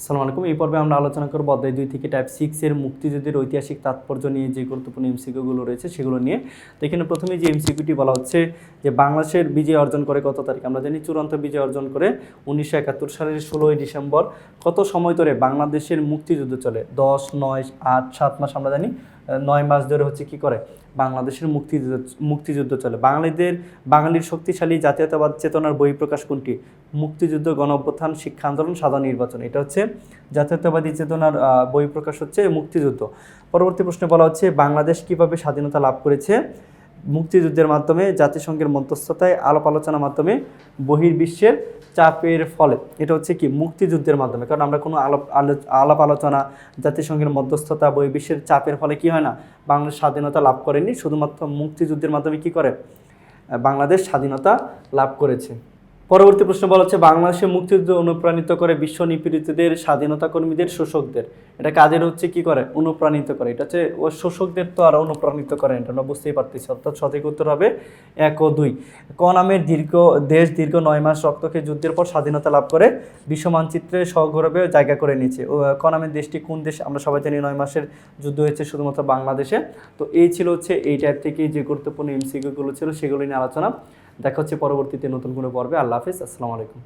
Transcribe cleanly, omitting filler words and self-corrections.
আসসালামু আলাইকুম। এই পর্বে আমরা আলোচনা করব অধ্যায় 2 থেকে টাইপ 6 এর মুক্তিযুদ্ধের ঐতিহাসিক তাৎপর্য নিয়ে যে গুরুত্বপূর্ণ এমসিকিউগুলো রয়েছে সেগুলো নিয়ে। তো এখানে প্রথমে যে এমসিকিউটি বলা হচ্ছে যে বাংলাদেশের বিজয় অর্জন করে কত তারিখ? আমরা জানি চূড়ান্ত বিজয় অর্জন করে 1971 সালের 16ই ডিসেম্বর। কত সময় ধরে বাংলাদেশের মুক্তিযুদ্ধ চলে? 10, 9, 8, 7 মাস। আমরা জানি 9 মাস ধরে হচ্ছে কি করে বাংলাদেশের মুক্তিযুদ্ধ চলে। বাঙালির শক্তিশালী জাতীয়তাবাদ চেতনার বহিঃপ্রকাশ কোনটি? মুক্তিযুদ্ধ, গণ অভ্যুত্থান, শিক্ষা আন্দোলন, সাধারণ নির্বাচন। এটা হচ্ছে জাতীয়তাবাদী চেতনার বহিঃপ্রকাশ হচ্ছে মুক্তিযুদ্ধ। পরবর্তী প্রশ্নে বলা হচ্ছে বাংলাদেশ কিভাবে স্বাধীনতা লাভ করেছে? মুক্তিযুদ্ধের মাধ্যমে, জাতিসংঘের মধ্যস্থতায়, আলাপ আলোচনার মাধ্যমে, বহির্বিশ্বের চাপের ফলে। এটা হচ্ছে কি মুক্তিযুদ্ধের মাধ্যমে, কারণ আমরা কোনো আলাপ আলোচনা, জাতিসংঘের মধ্যস্থতা, বহির্বিশ্বের চাপের ফলে কি হয় না, বাংলাদেশ স্বাধীনতা লাভ করেনি। শুধুমাত্র মুক্তিযুদ্ধের মাধ্যমে কি করে বাংলাদেশ স্বাধীনতা লাভ করেছে। পরবর্তী প্রশ্ন বলা হচ্ছে বাংলাদেশের মুক্তিযুদ্ধ অনুপ্রাণিত করে বিশ্ব নিপীড়িতদের, স্বাধীনতা কর্মীদের, শোষকদের। এটা কাদের হচ্ছে কি করে অনুপ্রাণিত করে? এটা হচ্ছে ও শোষকদের তো আর অনুপ্রাণিত করে, এটা আমরা বুঝতেই পারতেছি। অর্থাৎ সঠিক উত্তর হবে 1 ও 2। ক নামের দীর্ঘ 9 মাস রক্তক্ষয়ী যুদ্ধের পর স্বাধীনতা লাভ করে বিশ্ব মানচিত্রে সগৌরবে জায়গা করে নিয়েছে। ক নামের দেশটি কোন দেশ? আমরা সবাই জানি 9 মাসের যুদ্ধ হয়েছে শুধুমাত্র বাংলাদেশে। তো এই ছিল হচ্ছে এই টাইপ থেকে যে গুরুত্বপূর্ণ এমসিকিউগুলো ছিল সেগুলো নিয়ে আলোচনা। দেখা হচ্ছে পরবর্তীতে নতুন কোনো পর্বে। আল্লাহ হাফেজ, আসসালামু আলাইকুম।